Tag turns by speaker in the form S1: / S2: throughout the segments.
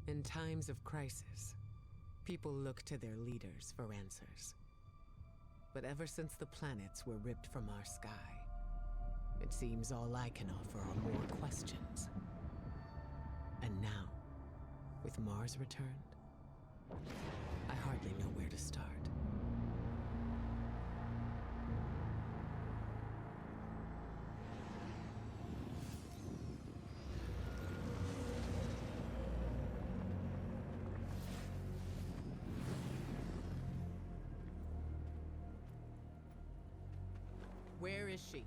S1: In times of crisis, people look to their leaders for answers. But ever since the planets were ripped from our sky, it seems all I can offer are more questions. And now, with Mars returned, I hardly know where to start. Where is she?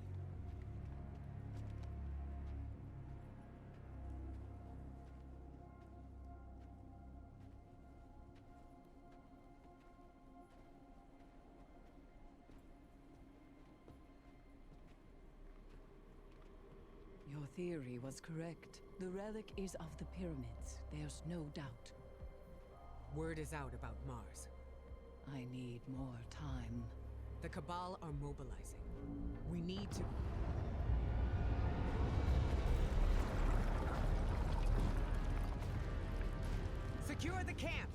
S2: Your theory was correct. The relic is of the pyramids. There's no doubt.
S1: Word is out about Mars.
S2: I need more time.
S1: The Cabal are mobilizing. We need to... Secure the camp!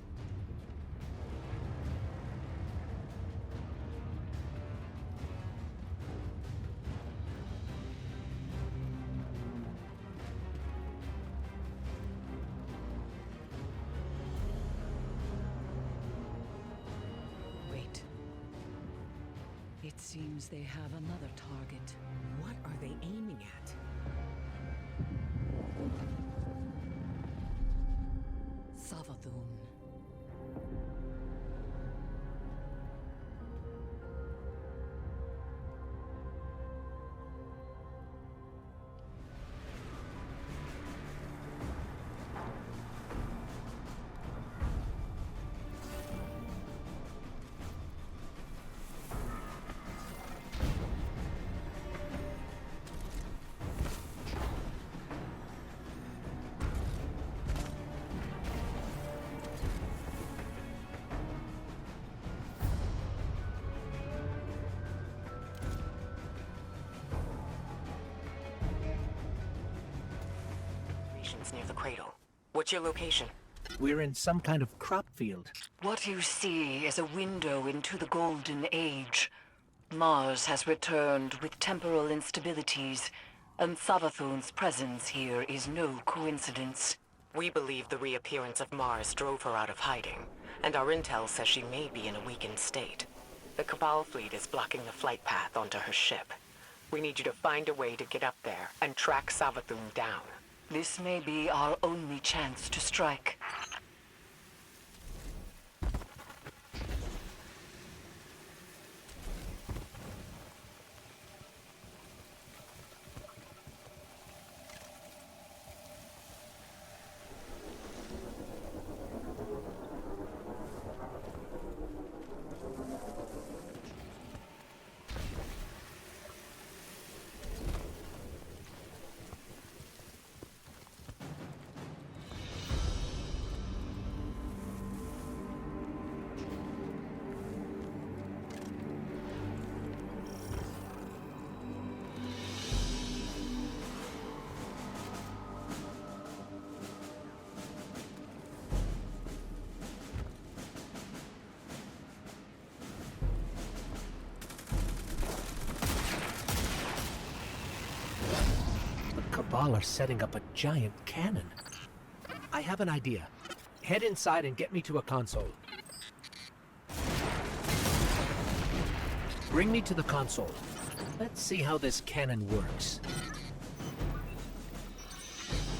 S2: Wait. It seems they have another target.
S1: What are they aiming at?
S2: Savathun.
S3: Near the cradle. What's your location?
S4: We're in some kind of crop field.
S3: What you see is a window into the Golden Age. Mars has returned with temporal instabilities, and Savathun's presence here is no coincidence. We believe the reappearance of Mars drove her out of hiding, and our intel says she may be in a weakened state. The Cabal fleet is blocking the flight path onto her ship. We need you to find a way to get up there and track Savathun down. This may be our only chance to strike.
S4: Cabal are setting up a giant cannon. I have an idea. Head inside and get me to a console. Bring me to the console. Let's see how this cannon works.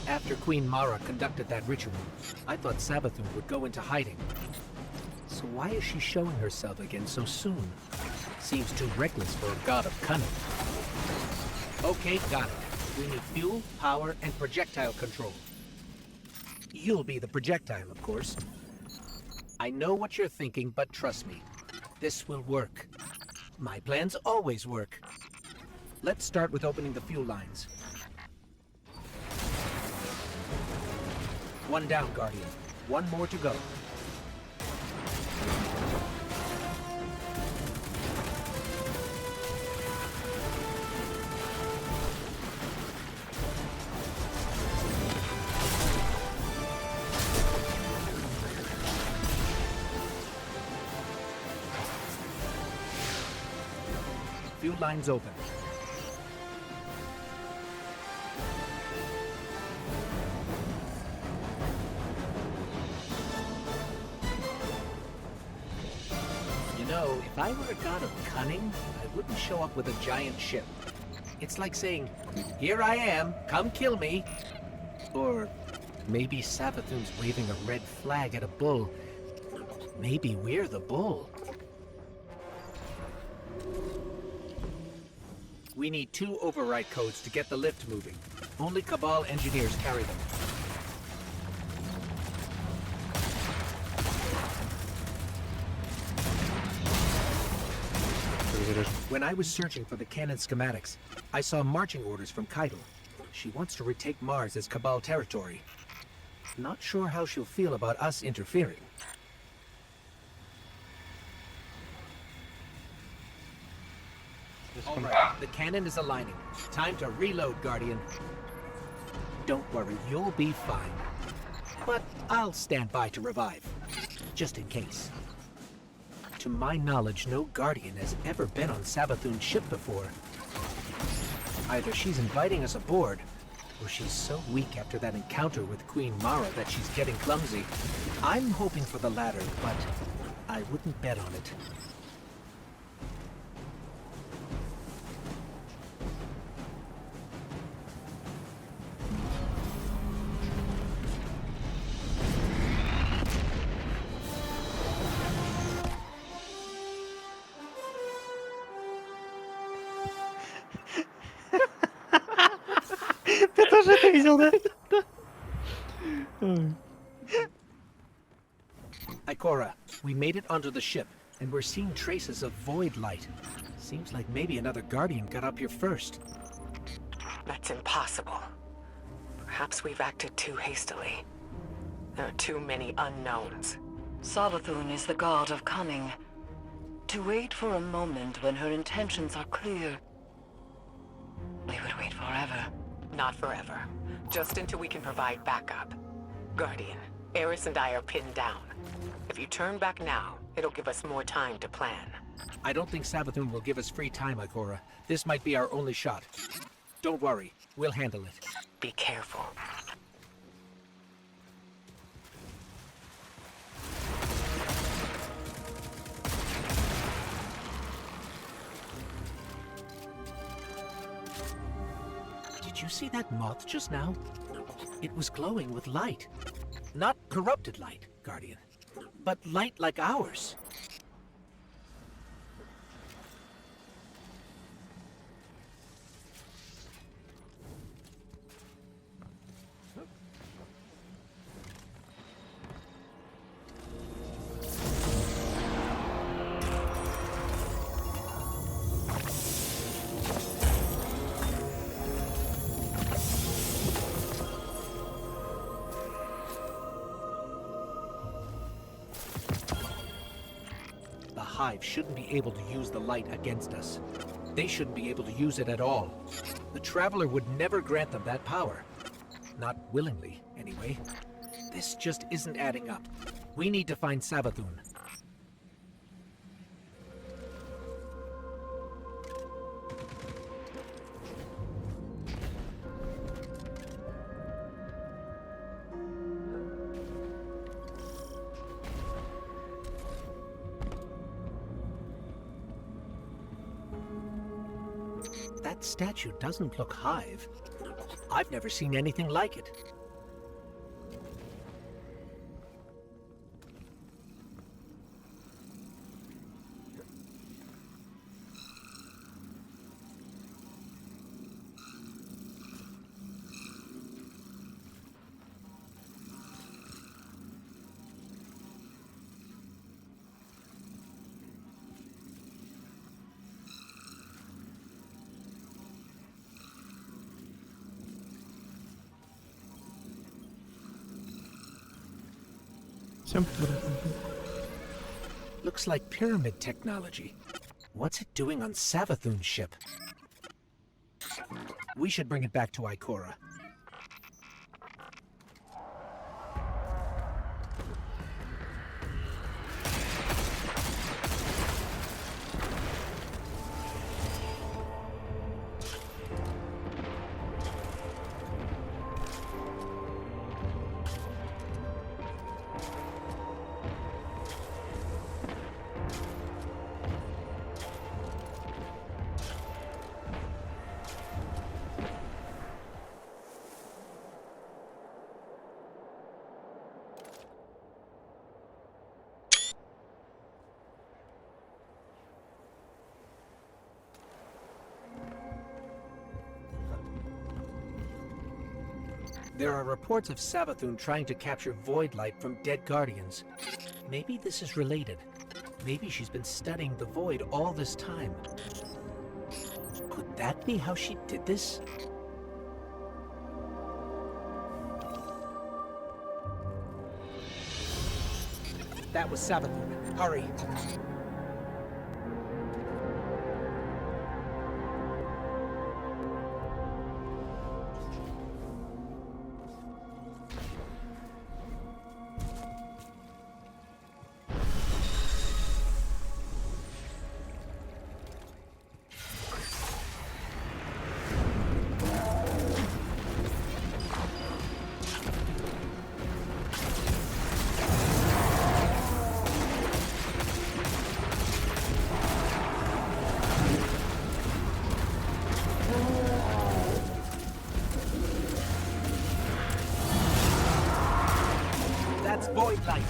S4: After Queen Mara conducted that ritual, I thought Savathun would go into hiding. So why is she showing herself again so soon? Seems too reckless for a god of cunning. Okay, got it. We need fuel, power, and projectile control. You'll be the projectile, of course. I know what you're thinking, but trust me, this will work. My plans always work. Let's start with opening the fuel lines. One down, Guardian. One more to go. Fuel lines open. You know, if I were a god of cunning, I wouldn't show up with a giant ship. It's like saying, "Here I am, come kill me." Or maybe Savathun's waving a red flag at a bull. Maybe we're the bull. We need 2 override codes to get the lift moving. Only Cabal engineers carry them. When I was searching for the cannon schematics, I saw marching orders from Keitel. She wants to retake Mars as Cabal territory. Not sure how she'll feel about us interfering. All right, the cannon is aligning. Time to reload, Guardian. Don't worry, you'll be fine. But I'll stand by to revive, just in case. To my knowledge, no Guardian has ever been on Savathun's ship before. Either she's inviting us aboard, or she's so weak after that encounter with Queen Mara that she's getting clumsy. I'm hoping for the latter, but I wouldn't bet on it.
S5: Ты тоже это видел, да?
S4: Ikora, we made it onto the ship, and we're seeing traces of void light. Seems like maybe another Guardian got up here first.
S1: That's impossible. Perhaps we've acted too hastily. There are too many unknowns.
S3: Savathun is the god of cunning. To wait for a moment when her intentions are clear, we would wait forever.
S1: Not forever. Just until we can provide backup. Guardian, Eris and I are pinned down. If you turn back now, it'll give us more time to plan.
S4: I don't think Savathun will give us free time, Ikora. This might be our only shot. Don't worry, we'll handle it.
S1: Be careful.
S4: Did you see that moth just now? It was glowing with light. Not corrupted light, Guardian, but light like ours. The Hive shouldn't be able to use the light against us. They shouldn't be able to use it at all. The Traveler would never grant them that power. Not willingly, anyway. This just isn't adding up. We need to find Savathun. That statue doesn't look Hive. I've never seen anything like it. Looks like pyramid technology. What's it doing on Savathun's ship? We should bring it back to Ikora. There are reports of Savathun trying to capture Void Light from dead Guardians. Maybe this is related. Maybe she's been studying the Void all this time. Could that be how she did this? That was Savathun. Hurry. That's Void Light.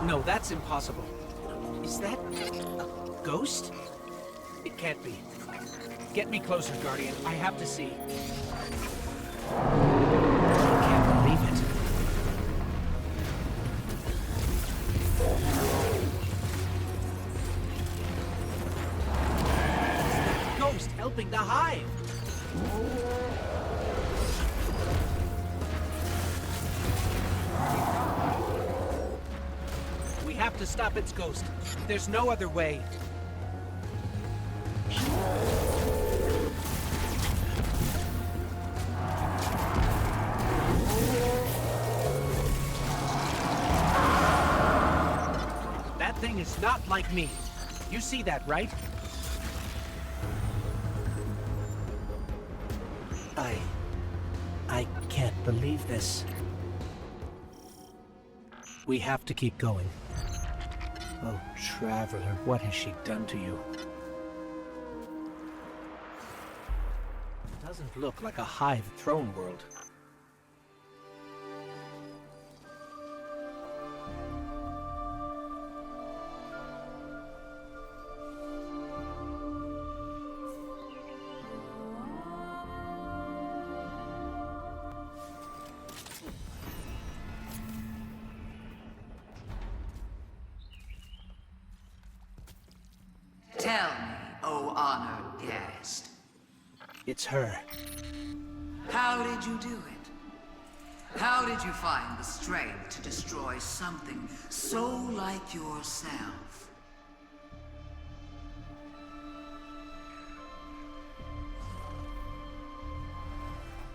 S4: No, that's impossible. Is that a ghost? It can't be. Get me closer, Guardian. I have to see. I can't believe it. Ghost helping the hive! We have to stop its ghost. There's no other way. That thing is not like me. You see that, right? I can't believe this. We have to keep going. Oh, Traveler, what has she done to you? Doesn't look like a hive throne world.
S6: Tell me, O honored guest.
S4: It's her.
S6: How did you do it? How did you find the strength to destroy something so like yourself?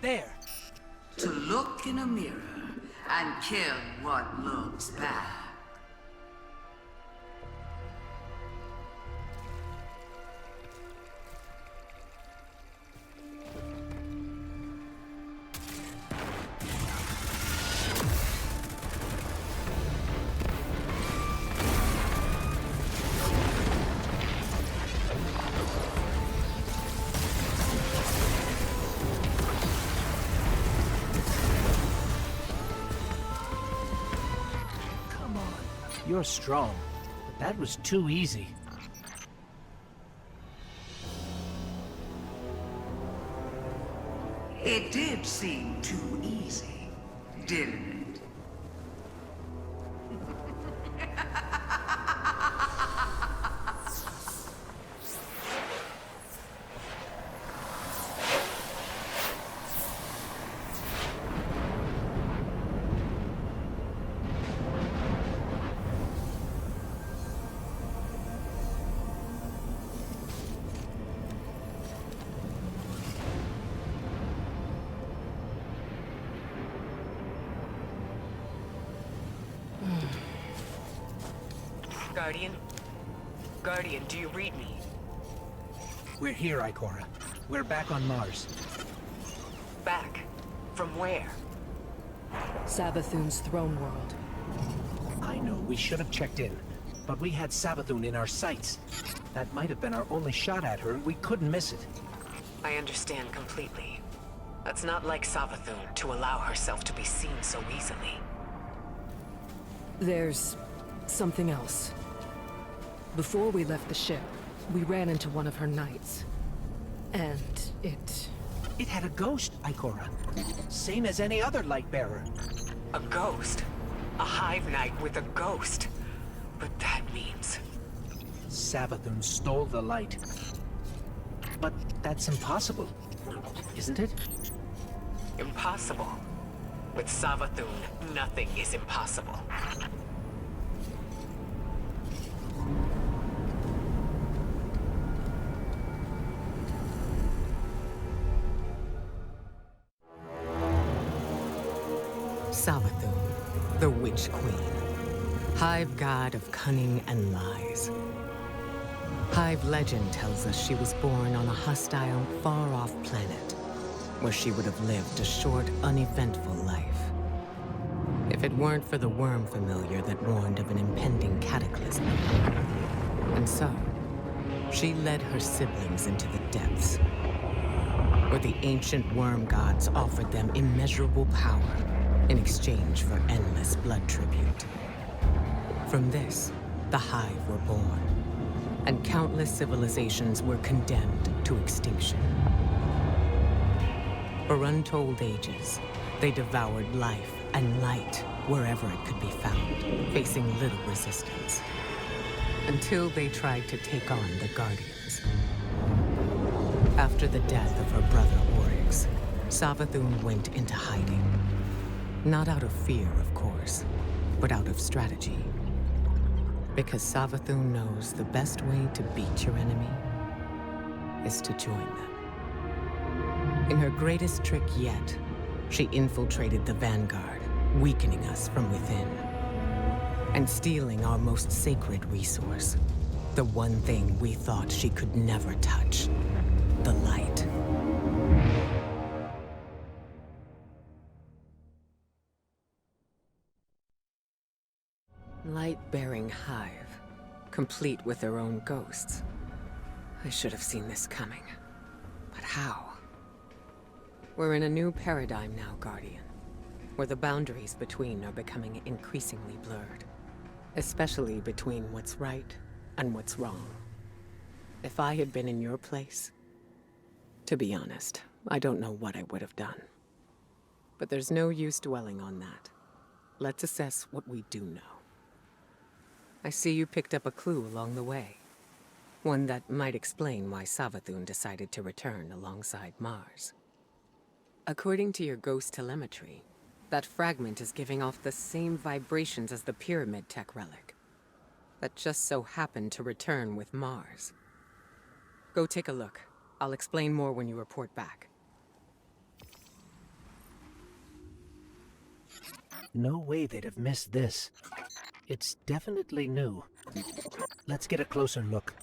S4: There!
S6: To look in a mirror and kill what looks bad.
S4: You're strong, but that was too easy.
S6: It did seem too easy, didn't it?
S3: Guardian? Guardian, do you read me?
S4: We're here, Ikora. We're back on Mars.
S3: Back? From where?
S2: Savathun's throne world.
S4: I know we should have checked in, but we had Savathun in our sights. That might have been our only shot at her, and we couldn't miss it.
S3: I understand completely. That's not like Savathun to allow herself to be seen so easily.
S2: There's something else. Before we left the ship, we ran into one of her knights. And it...
S4: It had a ghost, Ikora. Same as any other light bearer.
S1: A ghost? A hive knight with a ghost? But that means...
S4: Savathun stole the light. But that's impossible, isn't it?
S1: Impossible. With Savathun, nothing is impossible. Savathun, the Witch Queen. Hive god of cunning and lies. Hive legend tells us she was born on a hostile, far-off planet, where she would have lived a short, uneventful life. If it weren't for the worm familiar that warned of an impending cataclysm. And so, she led her siblings into the depths, where the ancient worm gods offered them immeasurable power in exchange for endless blood tribute. From this, the Hive were born, and countless civilizations were condemned to extinction. For untold ages, they devoured life and light wherever it could be found, facing little resistance. Until they tried to take on the Guardians. After the death of her brother Oryx, Savathun went into hiding. Not out of fear, of course, but out of strategy. Because Savathun knows the best way to beat your enemy is to join them. In her greatest trick yet, she infiltrated the Vanguard, weakening us from within. And stealing our most sacred resource. The one thing we thought she could never touch. The light. Light-bearing Hive, complete with their own ghosts. I should have seen this coming. But how? We're in a new paradigm now, Guardian, where the boundaries between are becoming increasingly blurred. Especially between what's right and what's wrong. If I had been in your place, to be honest, I don't know what I would have done. But there's no use dwelling on that. Let's assess what we do know. I see you picked up a clue along the way. One that might explain why Savathun decided to return alongside Mars. According to your ghost telemetry, that fragment is giving off the same vibrations as the Pyramid Tech relic. That just so happened to return with Mars. Go take a look. I'll explain more when you report back.
S4: No way they'd have missed this. It's definitely new. Let's get a closer look.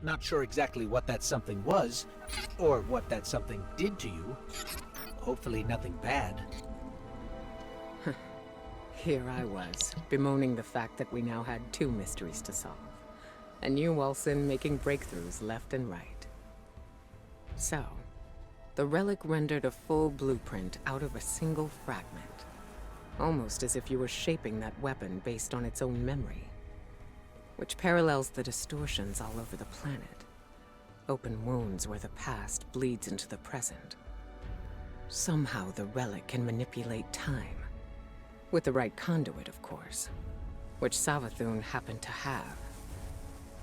S4: Not sure exactly what that something was, or what that something did to you. Hopefully nothing bad.
S1: Here I was, bemoaning the fact that we now had 2 mysteries to solve. And you, Wilson, making breakthroughs left and right. So, the relic rendered a full blueprint out of a single fragment. Almost as if you were shaping that weapon based on its own memory. Which parallels the distortions all over the planet. Open wounds where the past bleeds into the present. Somehow the relic can manipulate time. With the right conduit, of course. Which Savathun happened to have.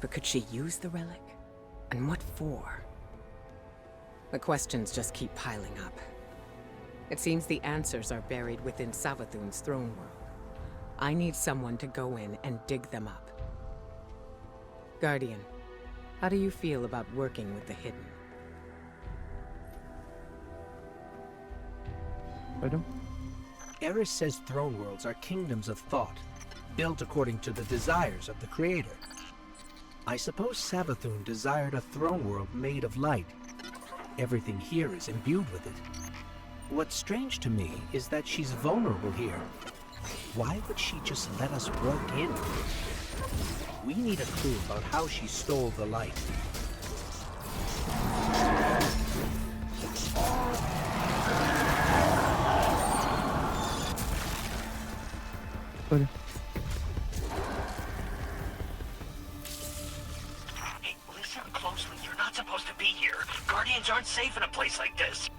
S1: But could she use the relic? And what for? The questions just keep piling up. It seems the answers are buried within Savathun's throne world. I need someone to go in and dig them up. Guardian, how do you feel about working with the Hidden?
S5: Pardon?
S4: Eris says throne worlds are kingdoms of thought, built according to the desires of the Creator. I suppose Savathun desired a throne world made of light. Everything here is imbued with it. What's strange to me is that she's vulnerable here. Why would she just let us walk in? We need a clue about how she stole the light.
S5: Pardon?
S7: Hey, listen closely. You're not supposed to be here. Guardians aren't safe in a place like this.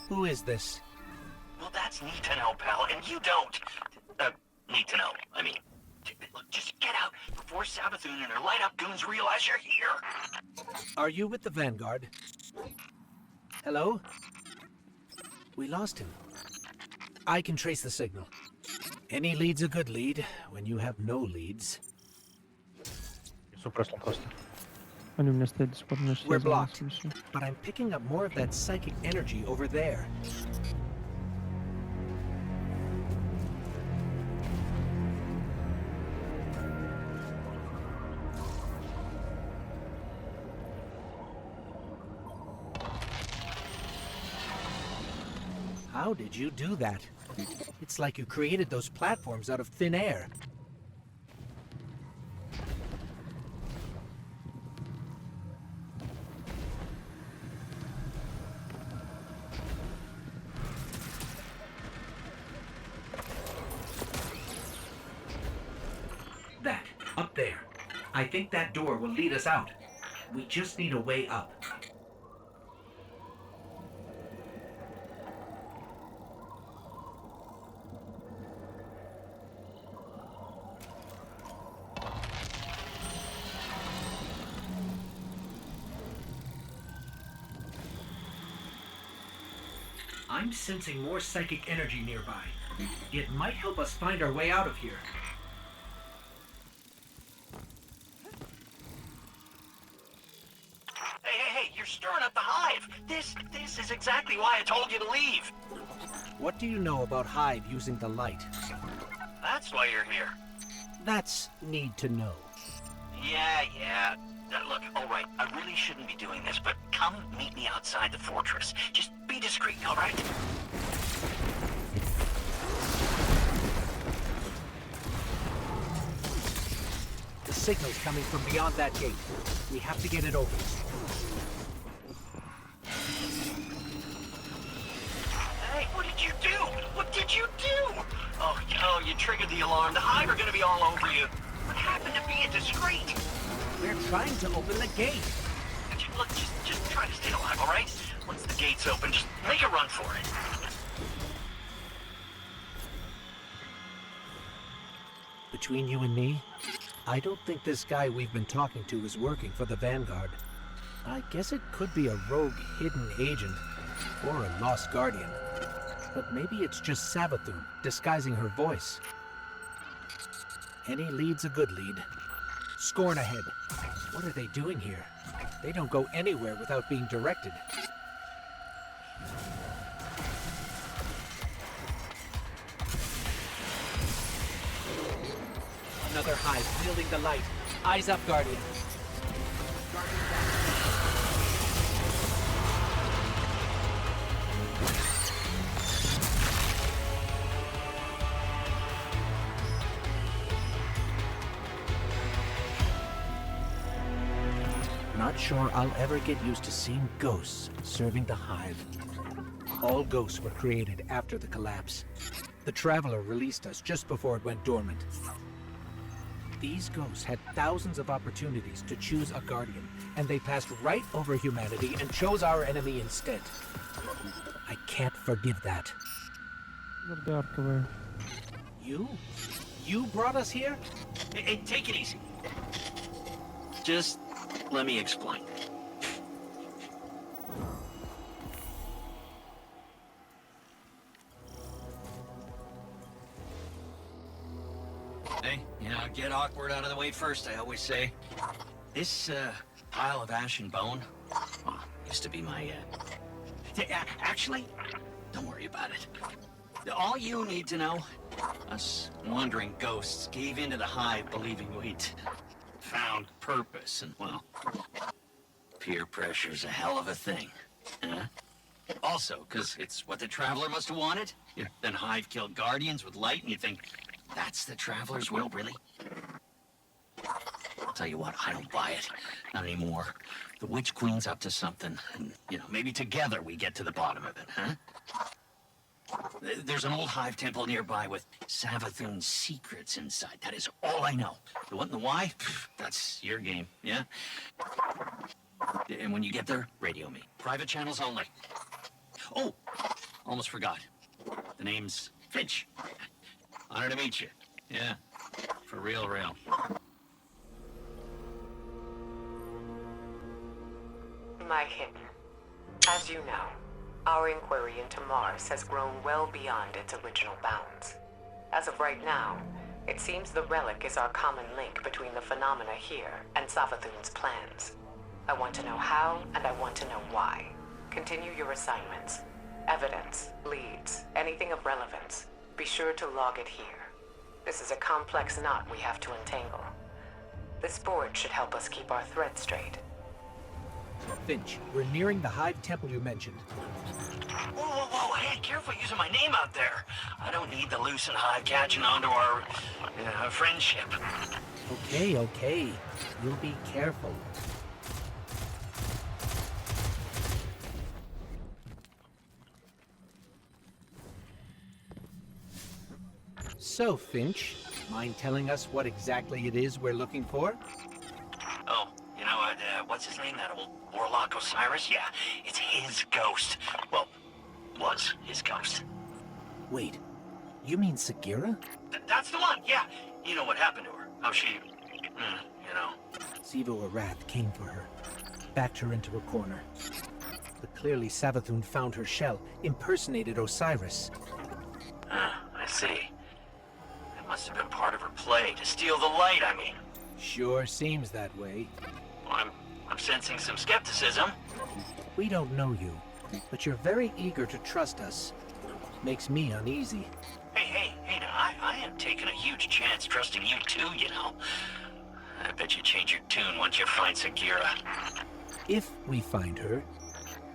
S4: Who is this?
S7: Well, that's neat to know, pal, and you don't. Need to know. I mean, look, just get out before Savathun and her light-up goons realize you're here.
S4: Are you with the Vanguard? Hello? We lost him. I can trace the signal. Any lead's a good lead when you have no leads.
S5: Все прошло просто. Они у меня стоят до сих пор, значит,
S4: We're
S5: я звоню,
S4: blocked,
S5: слышу.
S4: but I'm picking up more of that psychic energy over there. How did you do that? It's like you created those platforms out of thin air. That, up there. I think that door will lead us out. We just need a way up. I'm sensing more psychic energy nearby. It might help us find our way out of here.
S7: Hey, you're stirring up the hive. This is exactly why I told you to leave.
S4: What do you know about Hive using the light?
S7: That's why you're here.
S4: That's need to know.
S7: Yeah. Look, all right, I really shouldn't be doing this, but come meet me outside the fortress. Just be discreet, all right?
S4: The signal's coming from beyond that gate. We have to get it open.
S7: Hey, what did you do? What did you do? Oh, you triggered the alarm. The hive are gonna be all over you. What happened to being discreet?
S4: We're trying to open the gate.
S7: Look, just try to stay alive, all right? Once the gate's open, just make a run for it.
S4: Between you and me, I don't think this guy we've been talking to is working for the Vanguard. I guess it could be a rogue hidden agent, or a lost guardian. But maybe it's just Savathun disguising her voice. Any lead's a good lead. Scorn ahead. What are they doing here? They don't go anywhere without being directed. Another hive wielding the light. Eyes up, Guardian. Not sure I'll ever get used to seeing ghosts serving the hive. All ghosts were created after the collapse. The Traveler released us just before it went dormant. These ghosts had thousands of opportunities to choose a guardian, and they passed right over humanity and chose our enemy instead. I can't forgive that. You? You brought us here?
S7: Hey, take it easy. Just let me explain. Hey, get awkward out of the way first, I always say. This, pile of ash and bone, well, used to be my, actually, don't worry about it. All you need to know, us wandering ghosts gave into the hive believing we'd found purpose, and, well, peer pressure's a hell of a thing, huh? Also, because it's what the Traveler must have wanted. Then Hive killed Guardians with light, and you think, that's the Traveler's will, really? I'll tell you what, I don't buy it. Not anymore. The Witch Queen's up to something, and, maybe together we get to the bottom of it, huh? There's an old Hive temple nearby with Savathun's secrets inside. That is all I know. The what and the why, that's your game, yeah? And when you get there, radio me. Private channels only. Oh, almost forgot. The name's Finch. Honor to meet you. Yeah, for real.
S1: My hint. As you know, our inquiry into Mars has grown well beyond its original bounds. As of right now, it seems the relic is our common link between the phenomena here and Savathun's plans. I want to know how, and I want to know why. Continue your assignments. Evidence, leads, anything of relevance. Be sure to log it here. This is a complex knot we have to untangle. This board should help us keep our thread straight.
S4: Finch, we're nearing the Hive Temple you mentioned.
S7: Whoa, hey, careful using my name out there. I don't need the loose and Hive catching on to our, friendship.
S4: Okay. You'll be careful. So, Finch, mind telling us what exactly it is we're looking for?
S7: Oh, what's his name? That old Warlock Osiris? Yeah, it's his ghost. Well, was his ghost.
S4: Wait, you mean Sagira?
S7: That's the one, yeah. You know what happened to her. How she,
S4: Sivo Arath came for her, backed her into a corner. But clearly Savathun found her shell, impersonated Osiris.
S7: I see. That must have been part of her play, to steal the light, I mean.
S4: Sure seems that way.
S7: Well, I'm sensing some skepticism.
S4: We don't know you, but you're very eager to trust us. Makes me uneasy.
S7: Hey, now, I am taking a huge chance trusting you too, I bet you change your tune once you find Sagira.
S4: If we find her,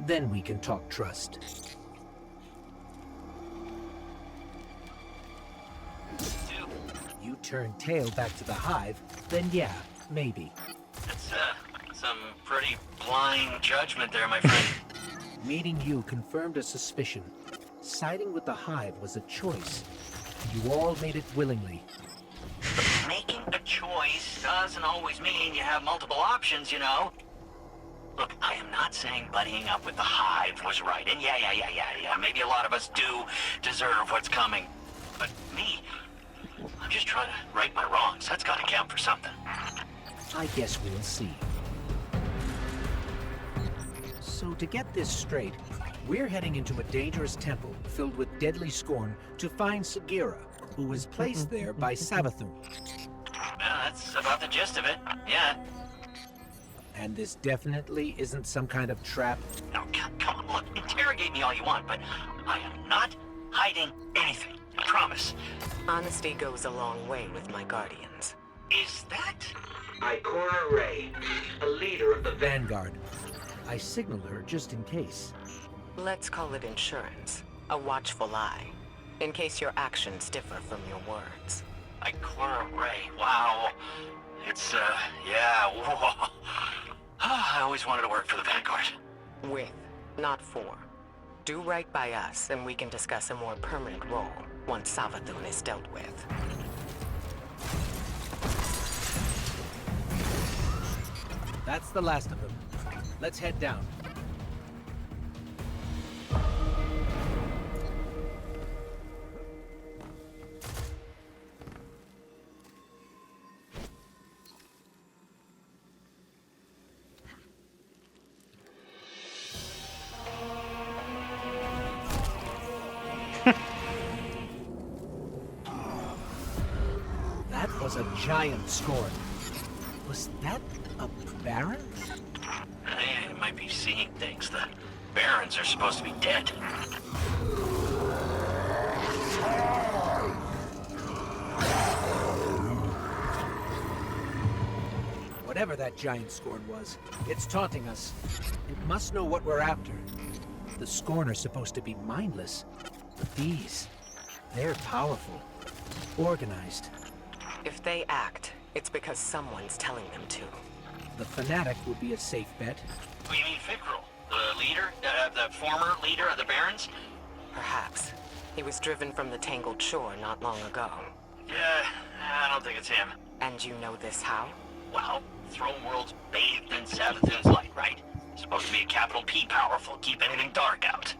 S4: then we can talk trust. You turn tail back to the Hive, then yeah, maybe.
S7: That's, some pretty blind judgment there, my friend.
S4: Meeting you confirmed a suspicion. Siding with the Hive was a choice. You all made it willingly.
S7: Making a choice doesn't always mean you have multiple options, Look, I am not saying buddying up with the Hive was right, and yeah, maybe a lot of us do deserve what's coming. But me, I'm just trying to right my wrongs. That's gotta count for something.
S4: I guess we'll see. So to get this straight, we're heading into a dangerous temple filled with deadly scorn to find Sagira, who was placed there by Savathun.
S7: Well, that's about the gist of it, yeah.
S4: And this definitely isn't some kind of trap.
S7: Now, come on, look, interrogate me all you want, but I am not hiding anything, I promise.
S1: Honesty goes a long way with my guardians.
S7: Is that...
S4: Ikora Ray, a leader of the Vanguard. I signaled her just in case.
S1: Let's call it insurance. A watchful eye. In case your actions differ from your words.
S7: Ikora Ray, wow. It's, yeah, whoa. I always wanted to work for the Vanguard.
S1: With, not for. Do right by us, and we can discuss a more permanent role once Savathun is dealt with.
S4: That's the last of them. Let's head down. That was a giant scorn. Was that a Baron?
S7: I might be seeing things. The Barons are supposed to be dead.
S4: Whatever that giant scorn was, it's taunting us. It must know what we're after. The scorn are supposed to be mindless. But these, they're powerful. Organized.
S1: If they act, it's because someone's telling them to.
S4: The fanatic would be a safe bet.
S7: What do you mean, Fikrul? The leader? The former leader of the Barons?
S1: Perhaps. He was driven from the Tangled Shore not long ago.
S7: Yeah, I don't think it's him.
S1: And you know this how?
S7: Well, Throne World's bathed in Savathun's light, right? Supposed to be a capital P powerful, keep anything dark out.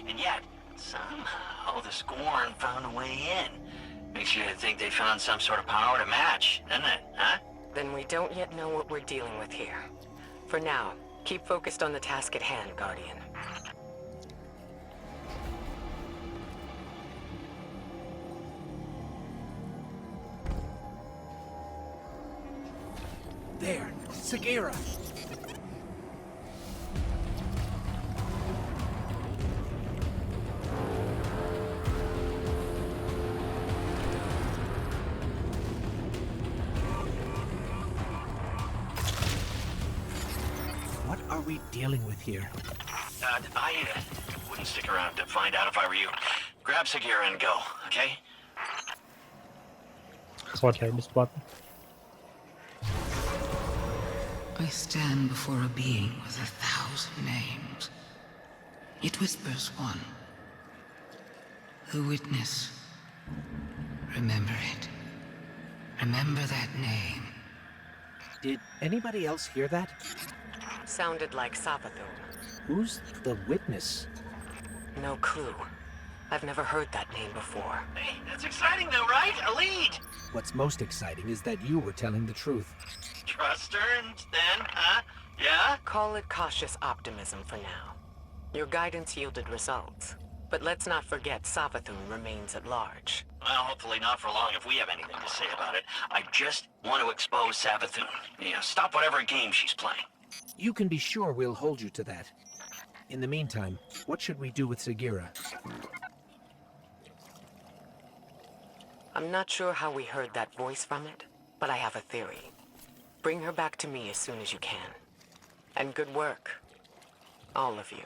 S7: And yet, somehow the Scorn found a way in. Makes you think they found some sort of power to match, doesn't it, huh?
S1: Then we don't yet know what we're dealing with here. For now, keep focused on the task at hand, Guardian.
S4: There, Sagira. What are we dealing with here?
S7: I wouldn't stick around to find out if I were you. Grab Sagira and go, okay?
S5: Хватай бесплатно.
S6: I stand before a being with 1,000 names. It whispers one. The witness. Remember it. Remember that name.
S4: Did anybody else hear that?
S1: Sounded like Savathun.
S4: Who's the witness?
S1: No clue. I've never heard that name before.
S7: Hey, that's exciting though, right? A lead!
S4: What's most exciting is that you were telling the truth.
S7: Trust her and then, huh? Yeah?
S1: Call it cautious optimism for now. Your guidance yielded results. But let's not forget Savathun remains at large.
S7: Well, hopefully not for long if we have anything to say about it. I just want to expose Savathun. Yeah, stop whatever game she's playing.
S4: You can be sure we'll hold you to that. In the meantime, what should we do with Sagira?
S1: I'm not sure how we heard that voice from it, but I have a theory. Bring her back to me as soon as you can. And good work. All of you.